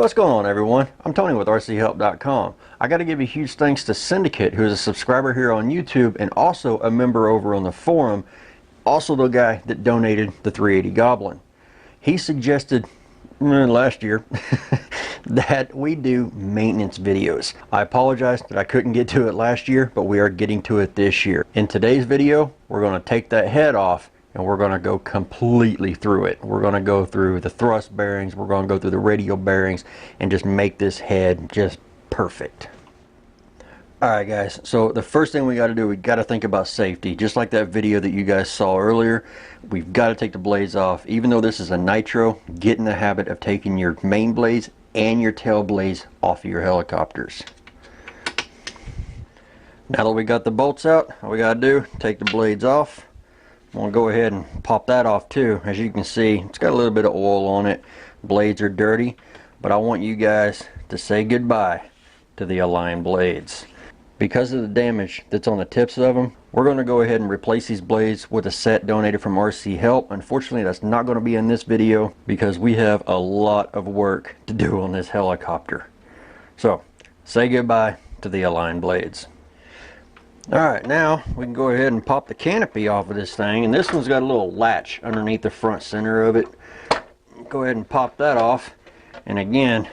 What's going on, everyone? I'm Tony with RcHelpDotCom. I got to give a huge thanks to Syndicate, who is a subscriber here on YouTube and also a member over on the forum, also the guy that donated the 380 Goblin. He suggested last year that we do maintenance videos. I apologize that I couldn't get to it last year, but we are getting to it this year. In today's video, we're going to take that head off and we're going to go completely through it. We're going to go through the thrust bearings, we're going to go through the radial bearings, and just make this head just perfect. Alright guys, so the first thing we got to do, we got to think about safety. Just like that video that you guys saw earlier, we've got to take the blades off. Even though this is a nitro, get in the habit of taking your main blades and your tail blades off of your helicopters. Now that we got the bolts out, all we got to do, take the blades off. I'm going to go ahead and pop that off too. As you can see, it's got a little bit of oil on it. Blades are dirty, but I want you guys to say goodbye to the aligned blades. Because of the damage that's on the tips of them, we're going to go ahead and replace these blades with a set donated from RcHelp. Unfortunately, that's not going to be in this video because we have a lot of work to do on this helicopter. So, say goodbye to the aligned blades. Alright, now we can go ahead and pop the canopy off of this thing, and this one's got a little latch underneath the front center of it. Go ahead and pop that off, and again,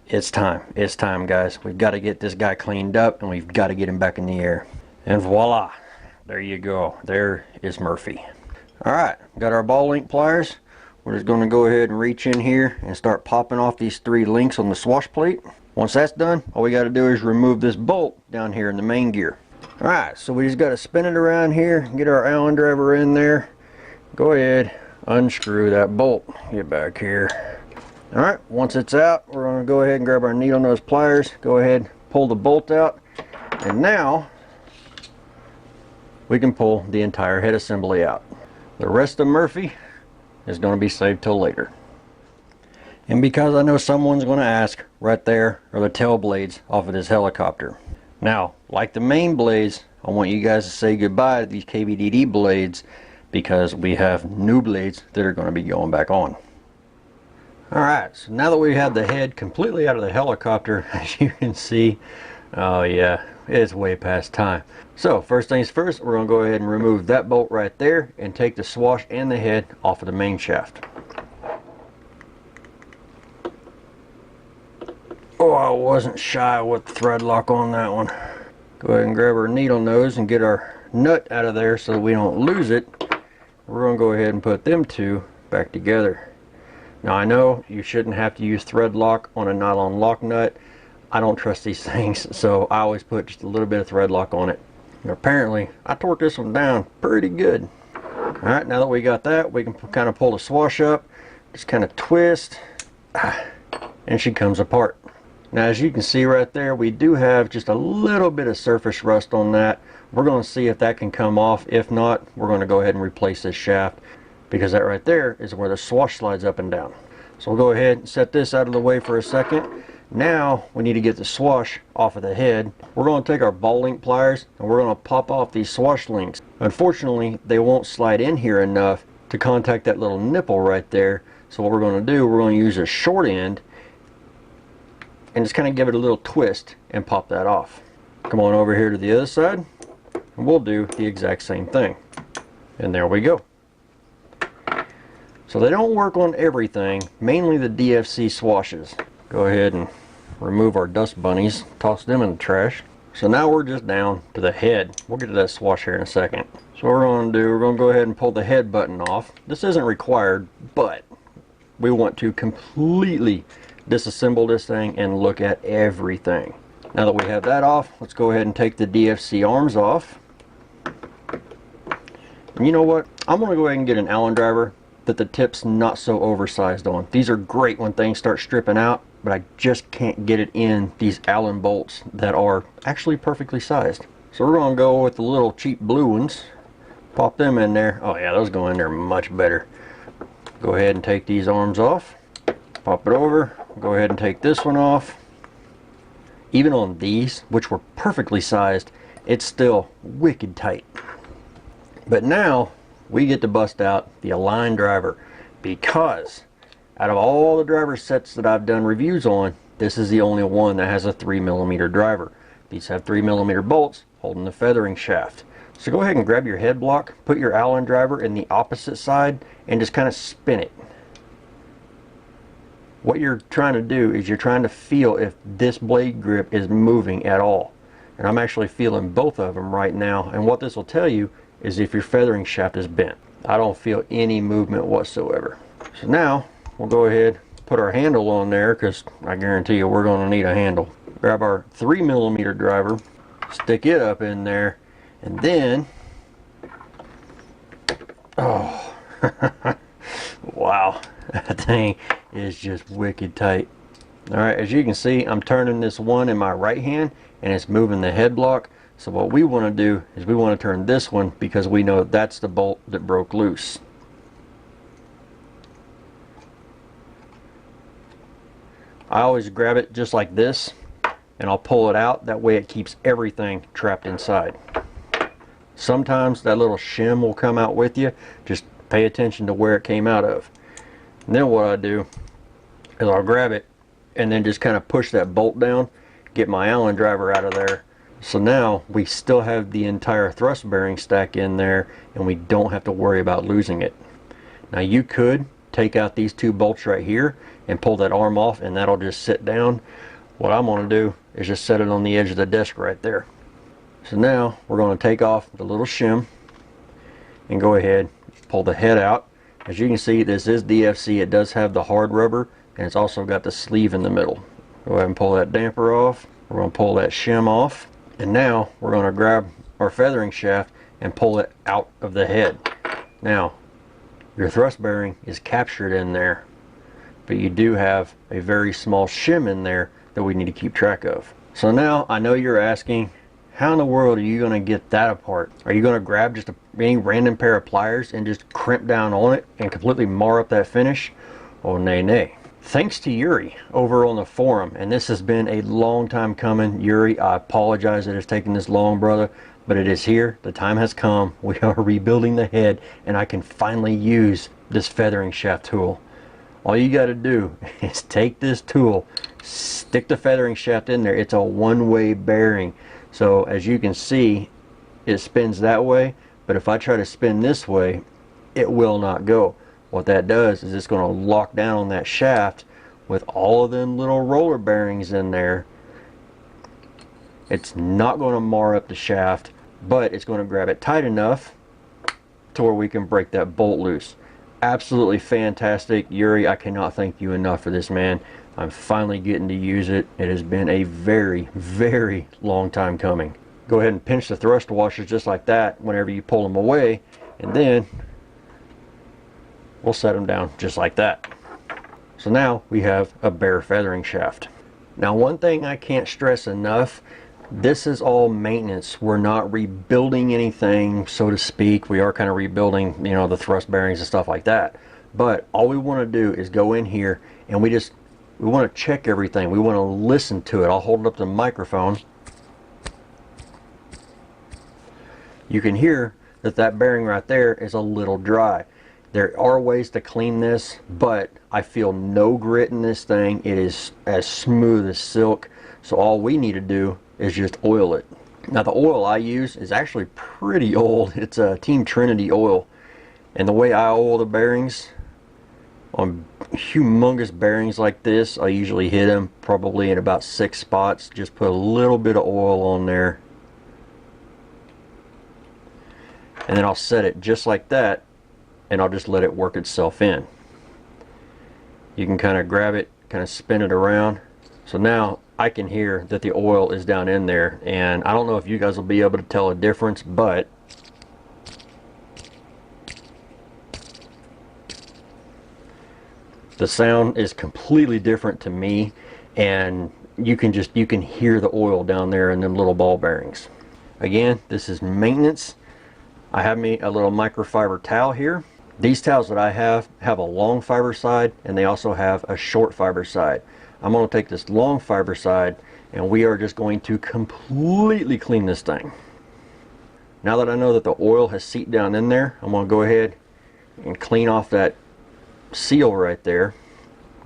it's time guys. We've got to get this guy cleaned up and we've got to get him back in the air. And voila, there you go, there is Murphy. Alright, got our ball link pliers. We're just going to go ahead and reach in here and start popping off these 3 links on the swash plate. Once that's done, all we got to do is remove this bolt down here in the main gear. Alright, so we just got to spin it around here, get our Allen driver in there. Go ahead, unscrew that bolt. Get back here. Alright, once it's out, we're going to go ahead and grab our needle nose pliers. Go ahead, pull the bolt out. And now, we can pull the entire head assembly out. The rest of Murphy is going to be saved till later. And because I know someone's going to ask, right there are the tail blades off of this helicopter. Now, like the main blades, I want you guys to say goodbye to these KBDD blades because we have new blades that are going to be going back on. Alright, so now that we have the head completely out of the helicopter, as you can see, oh yeah, it's way past time. So, first things first, we're going to go ahead and remove that bolt right there and take the swash and the head off of the main shaft. Oh, I wasn't shy with the thread lock on that one. Go ahead and grab our needle nose and get our nut out of there so we don't lose it. We're going to go ahead and put them two back together. Now I know you shouldn't have to use thread lock on a nylon lock nut. I don't trust these things, so I always put just a little bit of thread lock on it. And apparently, I torqued this one down pretty good. Alright, now that we got that, we can kind of pull the swash up, just kind of twist, and she comes apart. Now as you can see right there, we do have just a little bit of surface rust on that. We're going to see if that can come off. If not, we're going to go ahead and replace this shaft because that right there is where the swash slides up and down. So we'll go ahead and set this out of the way for a second. Now we need to get the swash off of the head. We're going to take our ball link pliers and we're going to pop off these swash links. Unfortunately, they won't slide in here enough to contact that little nipple right there. So what we're going to do, we're going to use a short end and just kind of give it a little twist and pop that off. Come on over here to the other side and we'll do the exact same thing. And there we go. So they don't work on everything, mainly the DFC swashes. Go ahead and remove our dust bunnies, toss them in the trash. So now we're just down to the head. We'll get to that swash here in a second. So what we're going to do, we're going to go ahead and pull the head button off. This isn't required, but we want to completely disassemble this thing and look at everything. Now that we have that off, let's go ahead and take the DFC arms off. And you know what? I'm going to go ahead and get an Allen driver that the tip's not so oversized on. These are great when things start stripping out, but I just can't get it in these Allen bolts that are actually perfectly sized. So we're going to go with the little cheap blue ones. Pop them in there. Oh yeah, those go in there much better. Go ahead and take these arms off. Pop it over. Go ahead and take this one off. Even on these, which were perfectly sized, it's still wicked tight. But now we get to bust out the aligned driver because Out of all the driver sets that I've done reviews on, this is the only one that has a 3mm driver. These have 3mm bolts holding the feathering shaft. So go ahead and grab your head block, put your Allen driver in the opposite side, and just kind of spin it. What you're trying to do is you're trying to feel if this blade grip is moving at all. And I'm actually feeling both of them right now, and what this will tell you is if your feathering shaft is bent. I don't feel any movement whatsoever. So now we'll go ahead, put our handle on there, because I guarantee you we're going to need a handle. Grab our 3mm driver, stick it up in there, and then, oh, wow, that thing is just wicked tight. Alright, as you can see, I'm turning this one in my right hand, and it's moving the head block. So what we want to do is we want to turn this one, because we know that's the bolt that broke loose. I always grab it just like this, and I'll pull it out. That way it keeps everything trapped inside. Sometimes that little shim will come out with you. Just pay attention to where it came out of. And then what I do is I'll grab it and then just kind of push that bolt down, get my Allen driver out of there. So now we still have the entire thrust bearing stack in there, and we don't have to worry about losing it. Now you could take out these two bolts right here and pull that arm off, and that'll just sit down. What I'm going to do is just set it on the edge of the desk right there. So now we're going to take off the little shim and go ahead, pull the head out. As you can see, this is DFC. It does have the hard rubber, and it's also got the sleeve in the middle. Go ahead and pull that damper off. We're going to pull that shim off, and now we're going to grab our feathering shaft and pull it out of the head. Now your thrust bearing is captured in there, but you do have a very small shim in there that we need to keep track of. So now I know you're asking, how in the world are you going to get that apart? Are you going to grab just any random pair of pliers and just crimp down on it and completely mar up that finish? Oh, nay, nay. Thanks to Yuri over on the forum, and this has been a long time coming. Yuri, I apologize that it's taken this long, brother, but it is here. The time has come. We are rebuilding the head, and I can finally use this feathering shaft tool. All you got to do is take this tool, stick the feathering shaft in there. It's a one-way bearing. So as you can see, it spins that way, but if I try to spin this way, it will not go. What that does is it's going to lock down on that shaft with all of them little roller bearings in there. It's not going to mar up the shaft, but it's going to grab it tight enough to where we can break that bolt loose. Absolutely fantastic. Yuri, I cannot thank you enough for this, man. I'm finally getting to use it. It has been a very, very long time coming. Go ahead and pinch the thrust washers just like that whenever you pull them away, and then we'll set them down just like that. So now we have a bare feathering shaft. Now one thing I can't stress enough, this is all maintenance. We're not rebuilding anything, so to speak. We are kind of rebuilding, you know, the thrust bearings and stuff like that. But all we want to do is go in here and we want to check everything. We want to listen to it. I'll hold it up to the microphone. You can hear that that bearing right there is a little dry. There are ways to clean this, but I feel no grit in this thing. It is as smooth as silk. So all we need to do is just oil it. Now the oil I use is actually pretty old. It's a Team Trinity oil. And the way I oil the bearings, on humongous bearings like this, I usually hit them probably in about 6 spots. Just put a little bit of oil on there. And then I'll set it just like that, and I'll just let it work itself in. You can kind of grab it, kind of spin it around. So now I can hear that the oil is down in there, and I don't know if you guys will be able to tell a difference, but the sound is completely different to me, and you can hear the oil down there in them little ball bearings. Again, this is maintenance. I have me a little microfiber towel here. These towels that I have a long fiber side, and they also have a short fiber side. I'm going to take this long fiber side, and we are just going to completely clean this thing. Now that I know that the oil has seeped down in there, I'm going to go ahead and clean off that seal right there.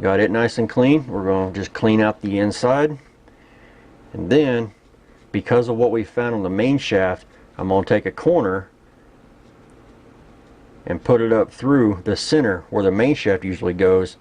Got it nice and clean. We're going to just clean out the inside. And then, because of what we found on the main shaft, I'm going to take a corner and put it up through the center where the main shaft usually goes,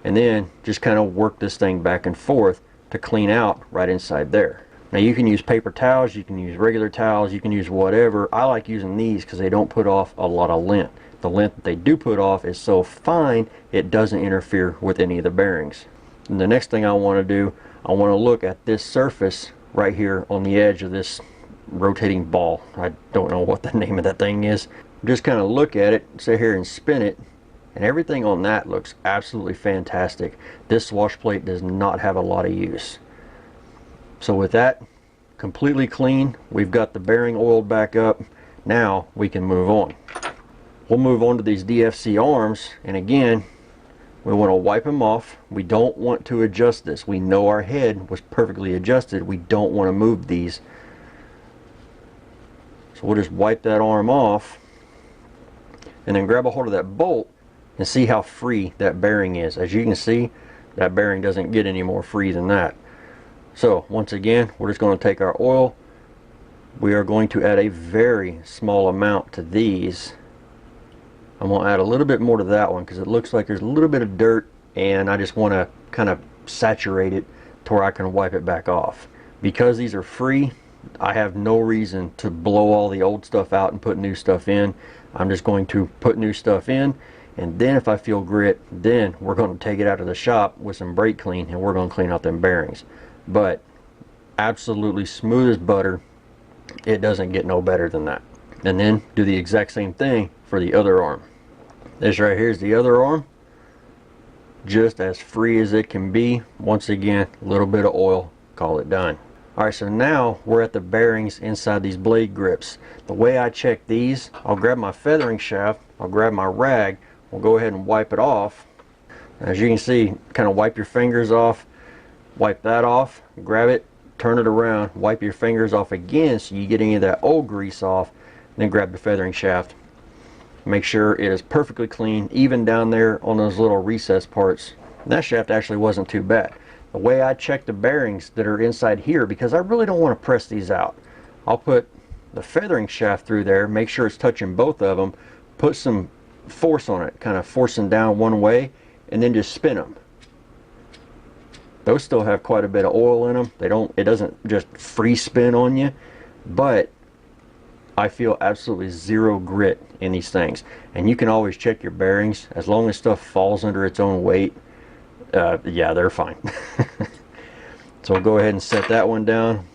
and then just kind of work this thing back and forth to clean out right inside there. Now you can use paper towels, you can use regular towels, you can use whatever. I like using these because they don't put off a lot of lint. The lint that they do put off is so fine it doesn't interfere with any of the bearings. And the next thing I want to do, I want to look at this surface right here on the edge of this rotating ball. I don't know what the name of that thing is. Just kind of look at it, sit here and spin it, and everything on that looks absolutely fantastic. This swash plate does not have a lot of use. So with that completely clean, we've got the bearing oiled back up. Now we can move on. We'll move on to these DFC arms, and again, we want to wipe them off. We don't want to adjust this. We know our head was perfectly adjusted. We don't want to move these. So we'll just wipe that arm off and then grab a hold of that bolt and see how free that bearing is. As you can see, that bearing doesn't get any more free than that. So once again, we're just going to take our oil. We are going to add a very small amount to these. I'm going to add a little bit more to that one because it looks like there's a little bit of dirt, and I just want to kind of saturate it to where I can wipe it back off. Because these are free, I have no reason to blow all the old stuff out and put new stuff in. I'm just going to put new stuff in, and then if I feel grit, then we're going to take it out to the shop with some brake clean and we're going to clean out them bearings. But absolutely smooth as butter. It doesn't get no better than that. And then do the exact same thing for the other arm. This right here is the other arm. Just as free as it can be. Once again, a little bit of oil, call it done. Alright, so now we're at the bearings inside these blade grips. The way I check these, I'll grab my feathering shaft, I'll grab my rag, we'll go ahead and wipe it off. As you can see, kind of wipe your fingers off, wipe that off, grab it, turn it around, wipe your fingers off again so you get any of that old grease off, then grab the feathering shaft. Make sure it is perfectly clean, even down there on those little recess parts. And that shaft actually wasn't too bad. The way I check the bearings that are inside here, because I really don't want to press these out, I'll put the feathering shaft through there, make sure it's touching both of them, put some force on it, kind of forcing down one way, and then just spin them. Those still have quite a bit of oil in them. It doesn't just free spin on you, but I feel absolutely zero grit in these things. And you can always check your bearings. As long as stuff falls under its own weight, yeah, they're fine. So we'll go ahead and set that one down.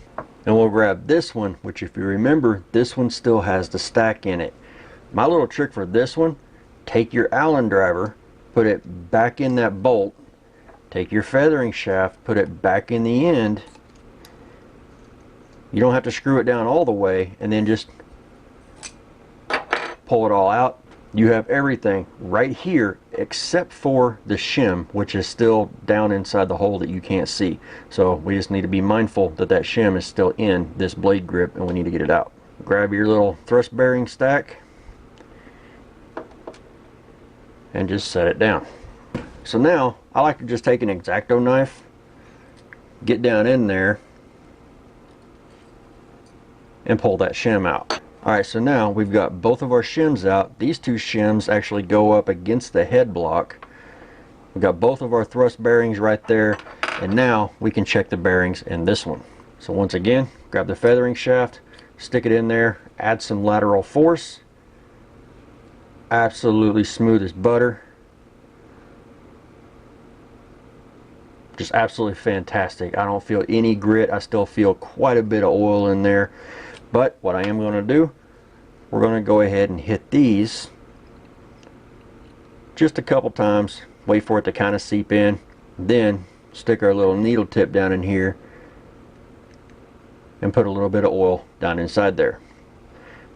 And we'll grab this one, which if you remember, this one still has the stack in it. My little trick for this one, take your Allen driver, put it back in that bolt, take your feathering shaft, put it back in the end. You don't have to screw it down all the way, and then just pull it all out. You have everything right here except for the shim, which is still down inside the hole that you can't see. So we just need to be mindful that that shim is still in this blade grip and we need to get it out. Grab your little thrust bearing stack and just set it down. So now I like to just take an X-Acto knife, get down in there, and pull that shim out. Alright, so now we've got both of our shims out. These two shims actually go up against the head block. We've got both of our thrust bearings right there, and now we can check the bearings in this one. So once again, grab the feathering shaft, stick it in there, add some lateral force. Absolutely smooth as butter. Just absolutely fantastic. I don't feel any grit. I still feel quite a bit of oil in there. But what I am going to do, we're going to go ahead and hit these just a couple times, wait for it to kind of seep in, then stick our little needle tip down in here and put a little bit of oil down inside there.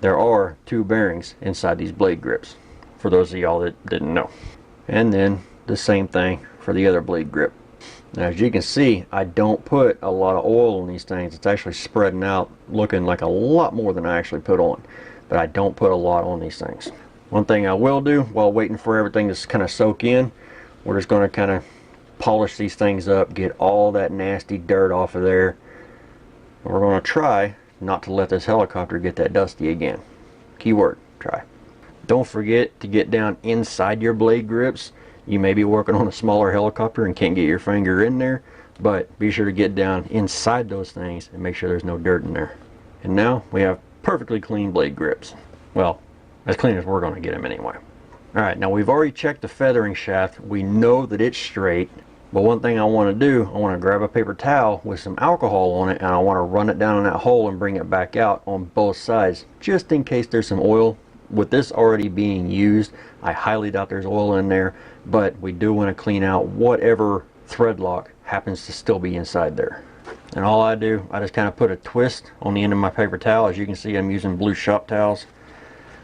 There are two bearings inside these blade grips, for those of y'all that didn't know. And then the same thing for the other blade grip. Now, as you can see, I don't put a lot of oil on these things. It's actually spreading out, looking like a lot more than I actually put on. But I don't put a lot on these things. One thing I will do while waiting for everything to kind of soak in, we're just going to kind of polish these things up, get all that nasty dirt off of there. And we're going to try not to let this helicopter get that dusty again. Keyword, try. Don't forget to get down inside your blade grips. You may be working on a smaller helicopter and can't get your finger in there, but be sure to get down inside those things and make sure there's no dirt in there. And now we have perfectly clean blade grips. Well, as clean as we're going to get them anyway. Alright, now we've already checked the feathering shaft. We know that it's straight. But one thing I want to do, I want to grab a paper towel with some alcohol on it, and I want to run it down in that hole and bring it back out on both sides, just in case there's some oil. With this already being used, I highly doubt there's oil in there, but we do want to clean out whatever thread lock happens to still be inside there. And all I do, I just kind of put a twist on the end of my paper towel. As you can see, I'm using blue shop towels.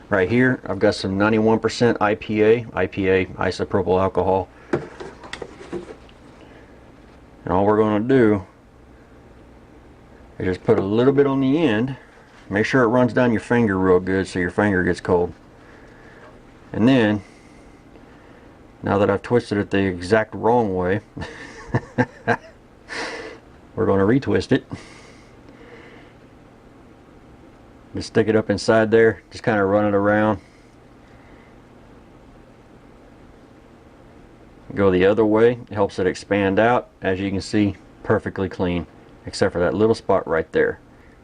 Right here, I've got some 91% IPA isopropyl alcohol. And all we're going to do is just put a little bit on the end. Make sure it runs down your finger real good so your finger gets cold. And then, now that I've twisted it the exact wrong way, we're going to retwist it. Just stick it up inside there, just kind of run it around. Go the other way, it helps it expand out. As you can see, perfectly clean, except for that little spot right there.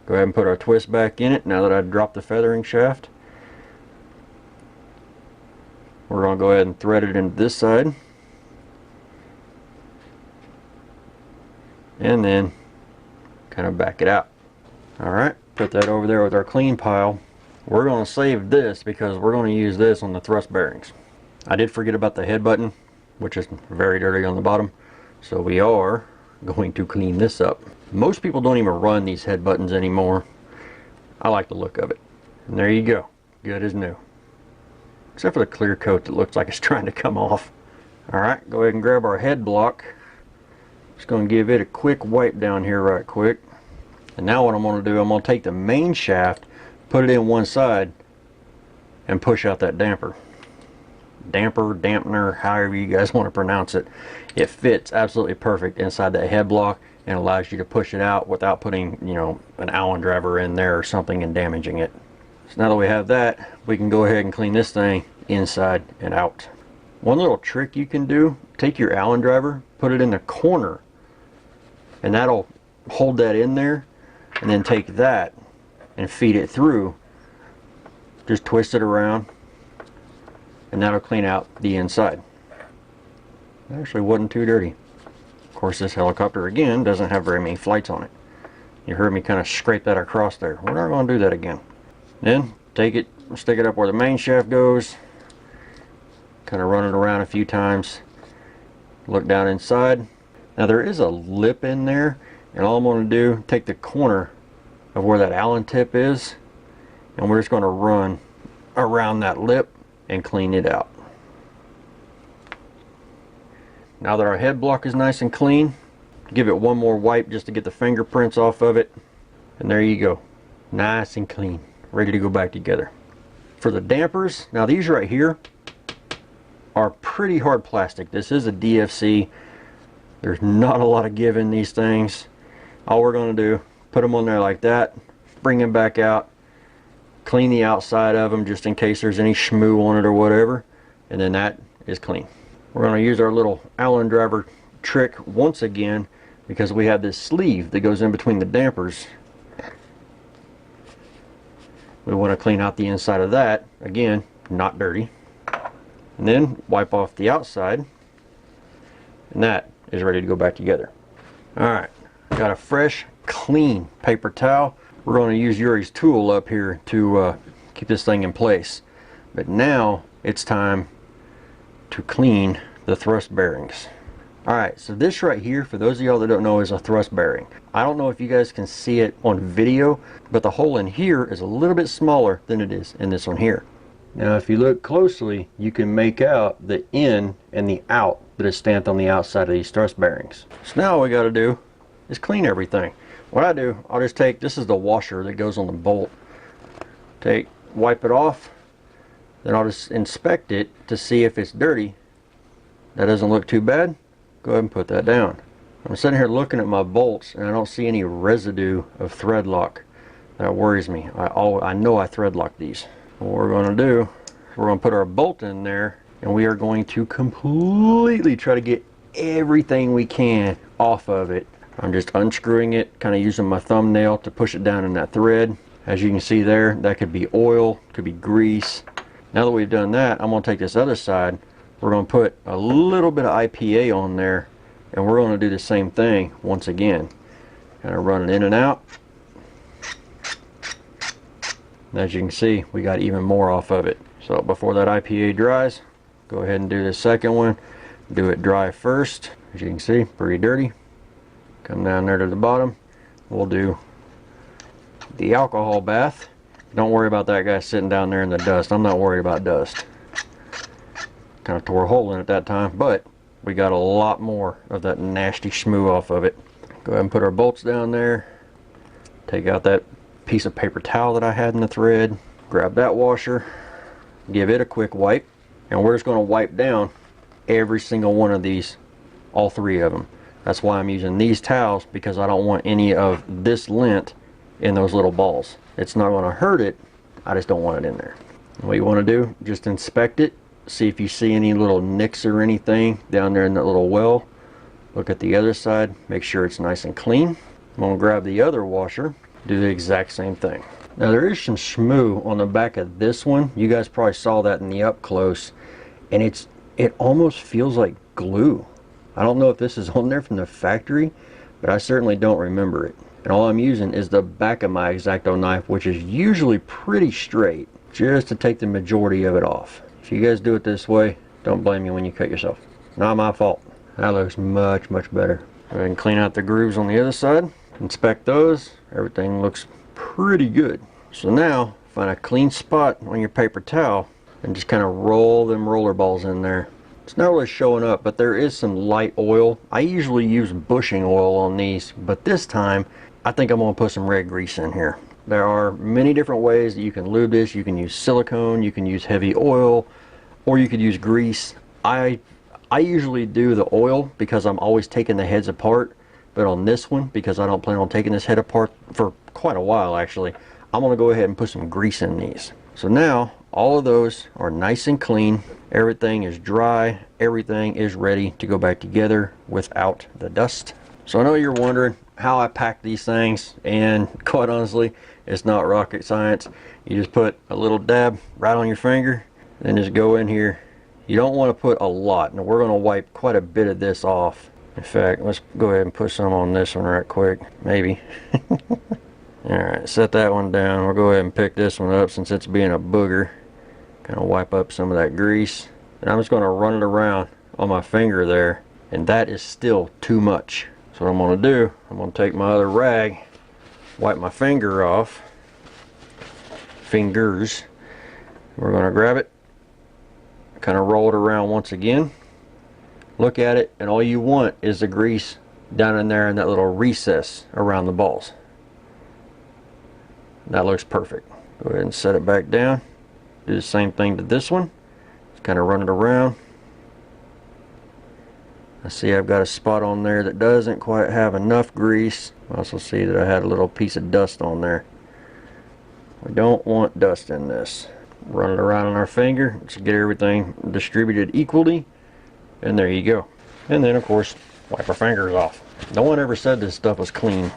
Go ahead and put our twist back in it now that I've dropped the feathering shaft. We're going to go ahead and thread it into this side. And then kind of back it out. Alright, put that over there with our clean pile. We're going to save this because we're going to use this on the thrust bearings. I did forget about the head button, which is very dirty on the bottom, so we are going to clean this up. Most people don't even run these head buttons anymore. I like the look of it. And there you go, good as new. Except for the clear coat that looks like it's trying to come off. Alright, go ahead and grab our head block. Just going to give it a quick wipe down here right quick. And now what I'm going to do, I'm going to take the main shaft, put it in one side, and push out that damper. Dampener, however you guys want to pronounce it. It fits absolutely perfect inside that head block and allows you to push it out without putting, you know, an Allen driver in there or something and damaging it. So now that we have that, we can go ahead and clean this thing inside and out. One little trick you can do, take your Allen driver, put it in the corner, and that'll hold that in there, and then take that and feed it through. Just twist it around, and that'll clean out the inside. It actually wasn't too dirty. Of course, this helicopter again doesn't have very many flights on it. You heard me kind of scrape that across there. We're not going to do that again. Then take it, stick it up where the main shaft goes, kind of run it around a few times, look down inside. Now there is a lip in there, and all I'm going to do, take the corner of where that Allen tip is, and we're just going to run around that lip and clean it out. Now that our head block is nice and clean, give it one more wipe just to get the fingerprints off of it, and there you go, nice and clean, ready to go back together. For the dampers, now these right here are pretty hard plastic. This is a DFC. There's not a lot of give in these things. All we're going to do, put them on there like that, bring them back out, clean the outside of them just in case there's any schmoo on it or whatever, and then that is clean. We're going to use our little Allen driver trick once again because we have this sleeve that goes in between the dampers. We want to clean out the inside of that, again, not dirty, and then wipe off the outside, and that is ready to go back together. Alright, got a fresh, clean paper towel. We're going to use Yuri's tool up here to keep this thing in place. But now it's time to clean the thrust bearings. Alright, so this right here, for those of y'all that don't know, is a thrust bearing. I don't know if you guys can see it on video, but the hole in here is a little bit smaller than it is in this one here. Now if you look closely, you can make out the in and the out that is stamped on the outside of these thrust bearings. So now all we got to do is clean everything. What I do, I'll just take, this is the washer that goes on the bolt. Wipe it off, then I'll just inspect it to see if it's dirty. That doesn't look too bad. go ahead and put that down. I'm sitting here looking at my bolts and I don't see any residue of thread lock. That worries me. I know I thread lock these. What we're going to do, we're going to put our bolt in there and we are going to completely try to get everything we can off of it. I'm just unscrewing it, kind of using my thumbnail to push it down in that thread. As you can see there, that could be oil, could be grease. Now that we've done that, I'm going to take this other side. We're going to put a little bit of IPA on there, and we're going to do the same thing once again. Kind of run it in and out. And as you can see, we got even more off of it. So before that IPA dries, go ahead and do the second one. Do it dry first. As you can see, pretty dirty. Come down there to the bottom. We'll do the alcohol bath. Don't worry about that guy sitting down there in the dust. I'm not worried about dust. Kind of tore a hole in it that time, but we got a lot more of that nasty schmoo off of it. Go ahead and put our bolts down there. Take out that piece of paper towel that I had in the thread. Grab that washer. Give it a quick wipe. And we're just going to wipe down every single one of these, all three of them. That's why I'm using these towels, because I don't want any of this lint in those little balls. It's not going to hurt it, I just don't want it in there. What you want to do, just inspect it, see if you see any little nicks or anything down there in that little well. Look at the other side, make sure it's nice and clean. I'm going to grab the other washer, do the exact same thing. Now there is some schmoo on the back of this one. You guys probably saw that in the up close, and it almost feels like glue. I don't know if this is on there from the factory, but I certainly don't remember it. And all I'm using is the back of my X-Acto knife, which is usually pretty straight, just to take the majority of it off. If you guys do it this way, don't blame me when you cut yourself. Not my fault. That looks much, much better. Go ahead and clean out the grooves on the other side. Inspect those. Everything looks pretty good. So now, find a clean spot on your paper towel and just kind of roll them roller balls in there. It's not really showing up, but there is some light oil. I usually use bushing oil on these, but this time I think I'm going to put some red grease in here. There are many different ways that you can lube this. You can use silicone, you can use heavy oil, or you could use grease. I usually do the oil because I'm always taking the heads apart, but on this one, because I don't plan on taking this head apart for quite a while actually, I'm going to go ahead and put some grease in these. So now all of those are nice and clean. Everything is dry. Everything is ready to go back together without the dust. So I know you're wondering how I pack these things, and quite honestly, it's not rocket science. You just put a little dab right on your finger, then just go in here. You don't want to put a lot. Now we're going to wipe quite a bit of this off. In fact, let's go ahead and put some on this one right quick. Maybe. Alright, set that one down. We'll go ahead and pick this one up since it's being a booger. Kind of wipe up some of that grease. And I'm just going to run it around on my finger there. And that is still too much. So what I'm going to do, I'm going to take my other rag, wipe my finger off. Fingers. We're going to grab it. Kind of roll it around once again. Look at it, and all you want is the grease down in there in that little recess around the balls. That looks perfect. Go ahead and set it back down. Do the same thing to this one. Just kind of run it around. I see I've got a spot on there that doesn't quite have enough grease. I also see that I had a little piece of dust on there. We don't want dust in this. Run it around on our finger to get everything distributed equally. And there you go. And then of course, wipe our fingers off. No one ever said this stuff was clean.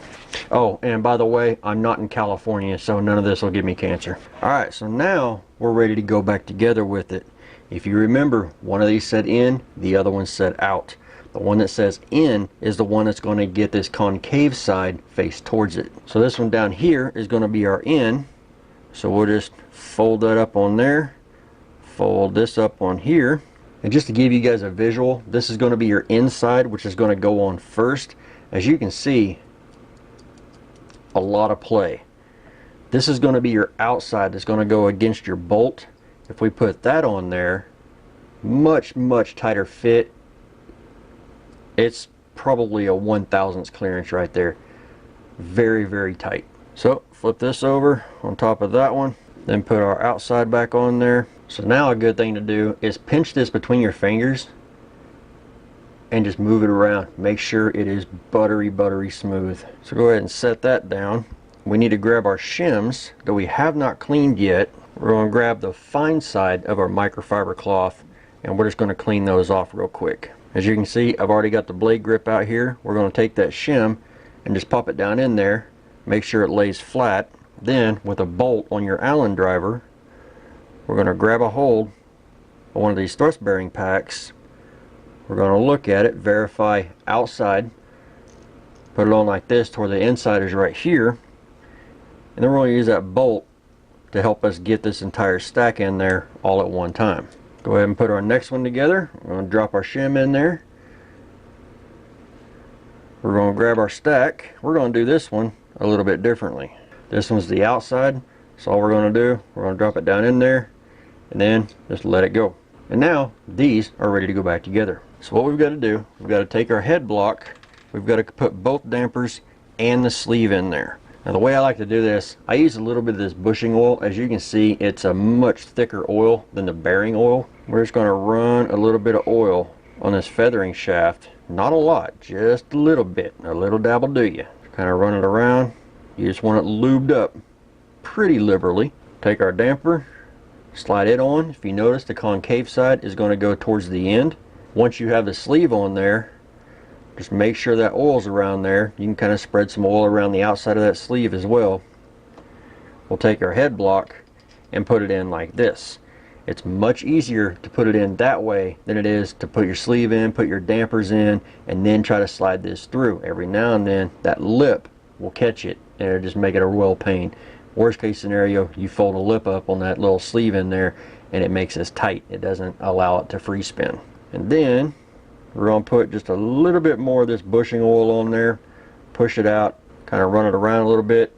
Oh, and by the way, I'm not in California, so none of this will give me cancer. Alright, so now we're ready to go back together with it. If you remember, one of these said in, the other one said out. The one that says in is the one that's going to get this concave side faced towards it. So this one down here is going to be our in. So we'll just fold that up on there. Fold this up on here. And just to give you guys a visual, this is going to be your inside, which is going to go on first. As you can see, a lot of play. This is going to be your outside that's going to go against your bolt. If we put that on there, much tighter fit. It's probably a 1/1000th clearance right there. Very tight. So flip this over on top of that one, then put our outside back on there. So now a good thing to do is pinch this between your fingers and just move it around. Make sure it is buttery smooth. So go ahead and set that down. We need to grab our shims that we have not cleaned yet. We're going to grab the fine side of our microfiber cloth, and we're just going to clean those off real quick. As you can see, I've already got the blade grip out here. We're going to take that shim and just pop it down in there. Make sure it lays flat. Then with a bolt on your Allen driver, we're going to grab a hold of one of these thrust bearing packs. We're going to look at it, verify outside, put it on like this to where the inside is right here, and then we're going to use that bolt to help us get this entire stack in there all at one time. Go ahead and put our next one together. We're going to drop our shim in there. We're going to grab our stack. We're going to do this one a little bit differently. This one's the outside, so all we're going to do, we're going to drop it down in there and then just let it go. And now these are ready to go back together. So what we've got to do, we've got to take our head block, we've got to put both dampers and the sleeve in there. Now the way I like to do this, I use a little bit of this bushing oil. As you can see, it's a much thicker oil than the bearing oil. We're just going to run a little bit of oil on this feathering shaft. Not a lot, just a little bit. A little dab will do you. Kind of run it around. You just want it lubed up pretty liberally. Take our damper, slide it on. If you notice, the concave side is going to go towards the end. Once you have the sleeve on there, just make sure that oil's around there. You can kind of spread some oil around the outside of that sleeve as well. We'll take our head block and put it in like this. It's much easier to put it in that way than it is to put your sleeve in, put your dampers in, and then try to slide this through. Every now and then that lip will catch it and it'll just make it a real pain. Worst case scenario, you fold a lip up on that little sleeve in there and it makes this tight. It doesn't allow it to free spin. And then we're going to put just a little bit more of this bushing oil on there, push it out, kind of run it around a little bit,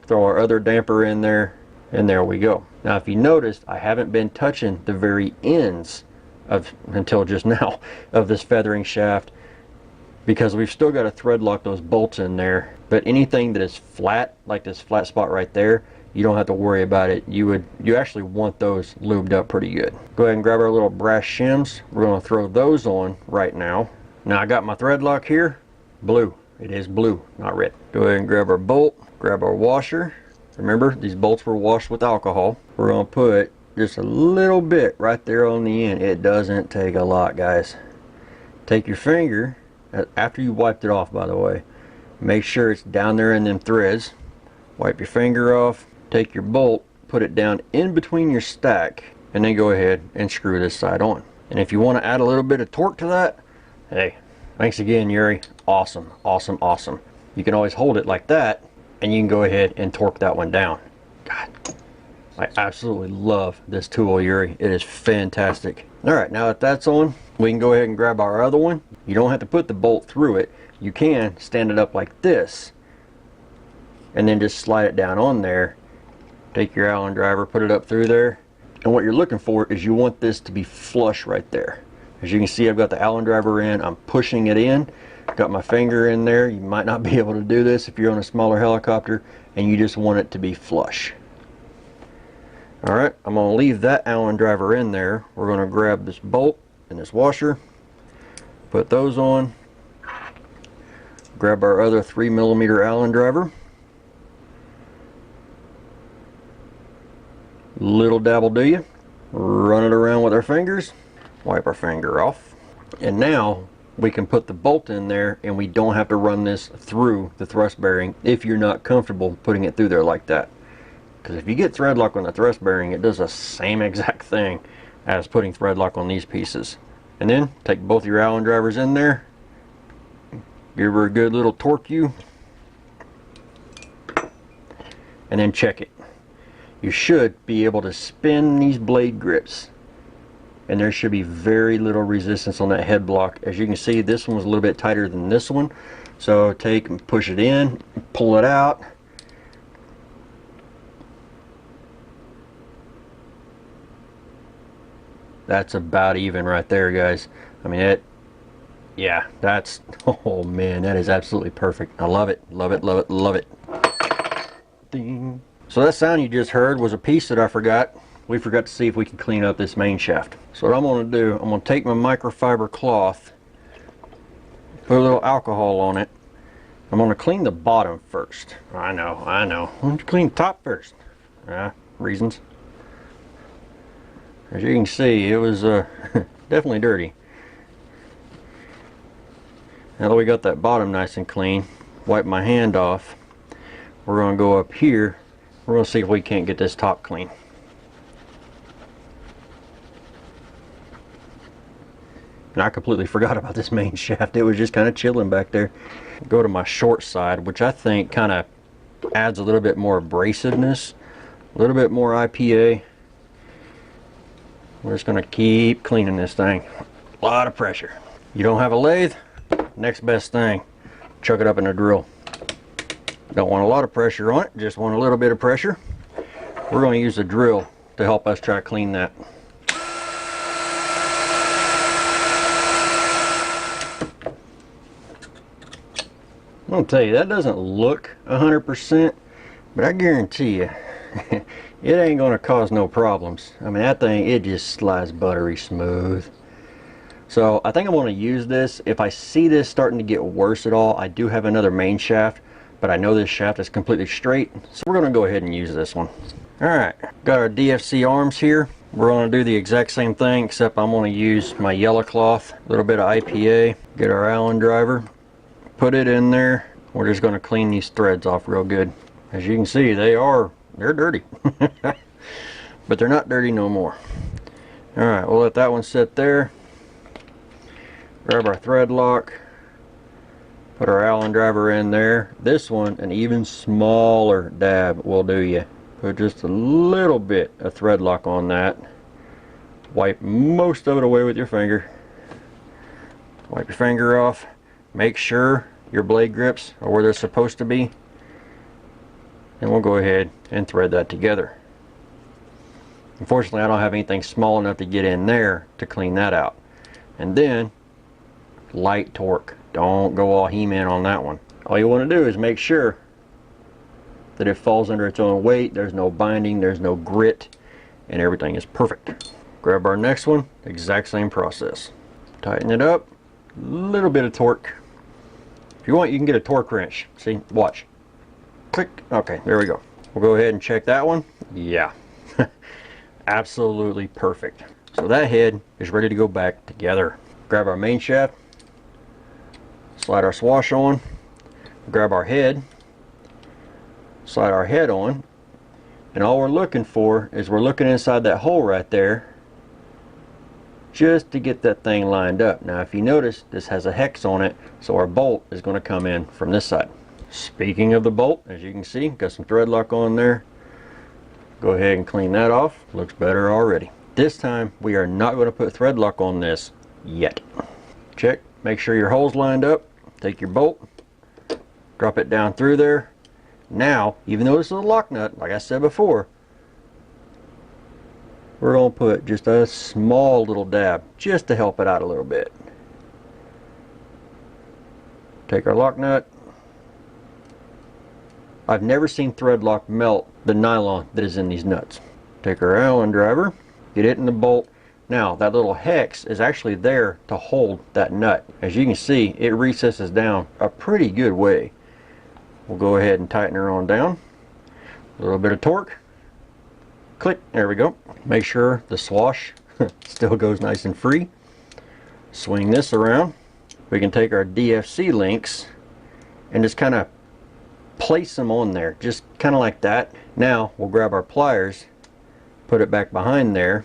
throw our other damper in there, and there we go. Now if you noticed, I haven't been touching the very ends of, until just now, of this feathering shaft, because we've still got to thread lock those bolts in there. But anything that is flat, like this flat spot right there, you don't have to worry about it. You actually want those lubed up pretty good. Go ahead and grab our little brass shims. We're going to throw those on right now. Now I got my thread lock here, blue. It is blue, not red. Go ahead and grab our bolt, grab our washer. Remember, these bolts were washed with alcohol. We're going to put just a little bit right there on the end. It doesn't take a lot, guys. Take your finger, after you wiped it off, by the way, make sure it's down there in them threads. Wipe your finger off. Take your bolt, put it down in between your stack, and then go ahead and screw this side on. And if you want to add a little bit of torque to that, hey, thanks again, Yuri. Awesome, awesome, awesome. You can always hold it like that, and you can go ahead and torque that one down. God, I absolutely love this tool, Yuri. It is fantastic. All right, now that that's on, we can go ahead and grab our other one. You don't have to put the bolt through it. You can stand it up like this, and then just slide it down on there. Take your Allen driver, put it up through there, and what you're looking for is you want this to be flush right there. As you can see, I've got the Allen driver in, I'm pushing it in, got my finger in there. You might not be able to do this if you're on a smaller helicopter and you just want it to be flush. Alright, I'm going to leave that Allen driver in there. We're going to grab this bolt and this washer, put those on, grab our other 3mm Allen driver. Little dabble do you. Run it around with our fingers, wipe our finger off, and now we can put the bolt in there and we don't have to run this through the thrust bearing if you're not comfortable putting it through there like that. Because if you get thread lock on the thrust bearing, it does the same exact thing as putting thread lock on these pieces. And then take both your Allen drivers in there, give her a good little torque you, and then check it. You should be able to spin these blade grips, and there should be very little resistance on that head block. As you can see, this one was a little bit tighter than this one, so take and push it in, pull it out, that's about even right there, guys. I mean, yeah, that's, oh man, that is absolutely perfect. I love it, love it, love it, love it. Ding. So that sound you just heard was a piece that I forgot. We forgot to see if we could clean up this main shaft. So what I'm going to do, I'm going to take my microfiber cloth Put a little alcohol on it. I'm going to clean the bottom first. I know. Why don't you clean the top first? Reasons. As you can see, it was definitely dirty. Now that we got that bottom nice and clean, wipe my hand off. We're going to go up here. We're going to see if we can't get this top clean. And I completely forgot about this main shaft. It was just kind of chilling back there. Go to my short side, which I think kind of adds a little bit more abrasiveness, a little bit more IPA. We're just going to keep cleaning this thing. A lot of pressure. You don't have a lathe? Next best thing, chuck it up in a drill. Don't want a lot of pressure on it, just want a little bit of pressure. We're going to use a drill to help us try to clean that. I'm going to tell you, that doesn't look 100%, but I guarantee you, it ain't going to cause no problems. I mean, that thing, it just slides buttery smooth. So I think I'm going to use this. If I see this starting to get worse at all, I do have another main shaft, but I know this shaft is completely straight, so we're going to go ahead and use this one. Alright, got our DFC arms here. We're going to do the exact same thing, except I'm going to use my yellow cloth, a little bit of IPA, get our Allen driver, put it in there. We're just going to clean these threads off real good. As you can see, they're dirty. But they're not dirty no more. Alright, we'll let that one sit there. Grab our thread lock, put our Allen driver in there. This one, an even smaller dab will do you. Put just a little bit of thread lock on that. Wipe most of it away with your finger. Wipe your finger off. Make sure your blade grips are where they're supposed to be. And we'll go ahead and thread that together. Unfortunately, I don't have anything small enough to get in there to clean that out. And then light torque. Don't go all He-Man on that one. All you want to do is make sure that it falls under its own weight. There's no binding, there's no grit, and everything is perfect. Grab our next one, exact same process. Tighten it up, a little bit of torque. If you want, you can get a torque wrench. See, watch. Click. Okay, there we go. We'll go ahead and check that one. Yeah, absolutely perfect. So that head is ready to go back together. Grab our main shaft, slide our swash on, grab our head, slide our head on, and all we're looking for is we're looking inside that hole right there just to get that thing lined up. Now if you notice, this has a hex on it, so our bolt is going to come in from this side. Speaking of the bolt, as you can see, got some thread lock on there. Go ahead and clean that off. Looks better already. This time we are not going to put thread lock on this yet. Check, make sure your hole's lined up. Take your bolt, drop it down through there. Now, even though this is a lock nut, like I said before, we're going to put just a small little dab just to help it out a little bit. Take our lock nut. I've never seen thread lock melt the nylon that is in these nuts. Take our Allen driver, get it in the bolt. Now that little hex is actually there to hold that nut. As you can see, it recesses down a pretty good way. We'll go ahead and tighten her on down. A little bit of torque. Click, there we go. Make sure the swash still goes nice and free. Swing this around. We can take our DFC links and just kind of place them on there, just kind of like that. Now we'll grab our pliers, put it back behind there,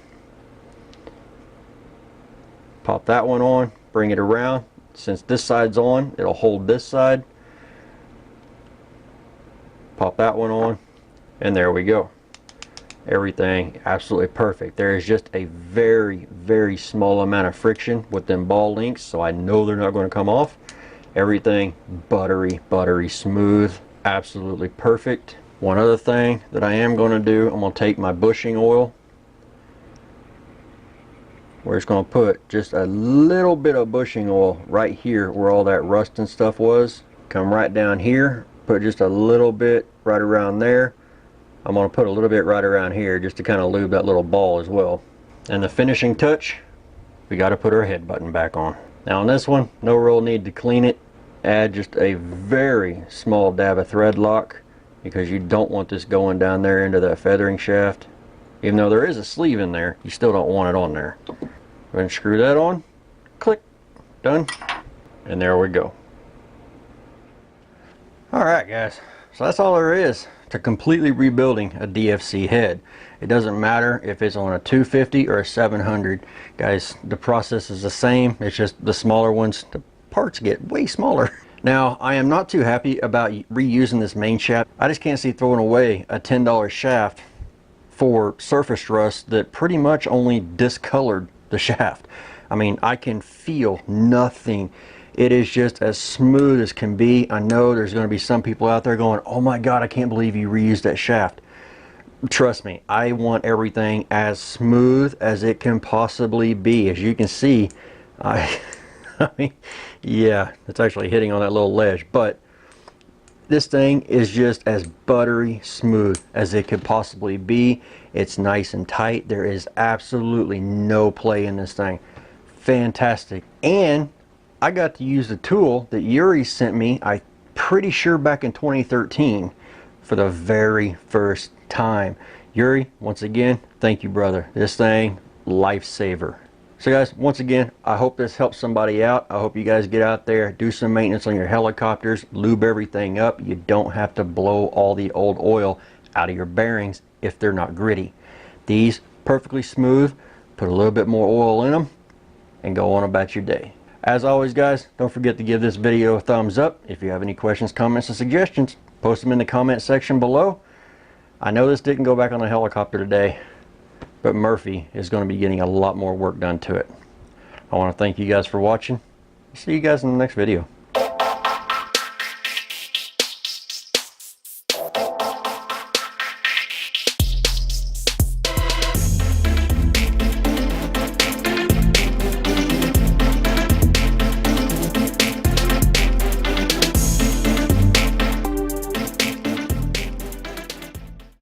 pop that one on, bring it around. Since this side's on, it'll hold this side. Pop that one on, and there we go. Everything absolutely perfect. There is just a very, very small amount of friction with them ball links, so I know they're not going to come off. Everything buttery smooth, absolutely perfect. One other thing that I am going to do, I'm going to take my bushing oil. We're just going to put just a little bit of bushing oil right here where all that rust and stuff was. Come right down here, put just a little bit right around there. I'm going to put a little bit right around here just to kind of lube that little ball as well. And the finishing touch, we got to put our head button back on. Now on this one, no real need to clean it. Add just a very small dab of thread lock, because you don't want this going down there into that feathering shaft. Even though there is a sleeve in there, you still don't want it on there. Go ahead and screw that on. Click. Done. And there we go. Alright guys, so that's all there is to completely rebuilding a DFC head. It doesn't matter if it's on a 250 or a 700. Guys, the process is the same. It's just the smaller ones, the parts get way smaller. Now, I am not too happy about reusing this main shaft. I just can't see throwing away a $10 shaft for surface rust that pretty much only discolored the shaft. I mean, I can feel nothing. It is just as smooth as can be. I know there's going to be some people out there going, oh my god, I can't believe you reused that shaft. Trust me, I want everything as smooth as it can possibly be. As you can see, I mean, yeah, it's actually hitting on that little ledge, but this thing is just as buttery smooth as it could possibly be. It's nice and tight. There is absolutely no play in this thing. Fantastic. And I got to use the tool that Yuri sent me, I'm pretty sure back in 2013, for the very first time. Yuri, once again, thank you, brother. This thing, lifesaver. So guys, once again, I hope this helps somebody out. I hope you guys get out there, do some maintenance on your helicopters, lube everything up. You don't have to blow all the old oil out of your bearings if they're not gritty. These, perfectly smooth. Put a little bit more oil in them and go on about your day. As always guys, don't forget to give this video a thumbs up. If you have any questions, comments, and suggestions, post them in the comment section below. I know this didn't go back on the helicopter today, but Murphy is going to be getting a lot more work done to it. I want to thank you guys for watching. See you guys in the next video.